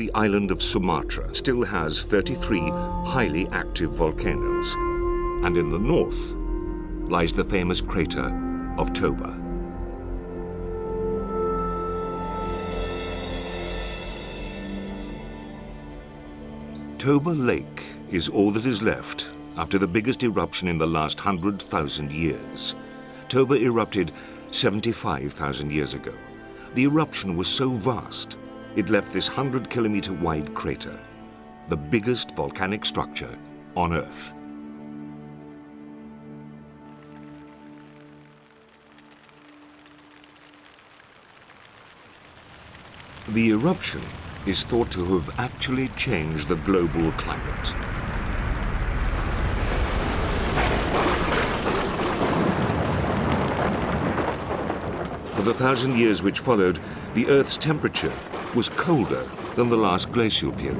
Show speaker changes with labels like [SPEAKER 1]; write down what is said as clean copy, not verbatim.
[SPEAKER 1] the island of Sumatra still has 33 highly active volcanoes. And in the north lies the famous crater of Toba. Toba Lake is all that is left after the biggest eruption in the last 100,000 years. Toba erupted 75,000 years ago. The eruption was so vast, it left this 100-kilometer wide crater, the biggest volcanic structure on Earth. The eruption is thought to have actually changed the global climate. For the 1,000 years which followed, the Earth's temperature was colder than the last glacial period.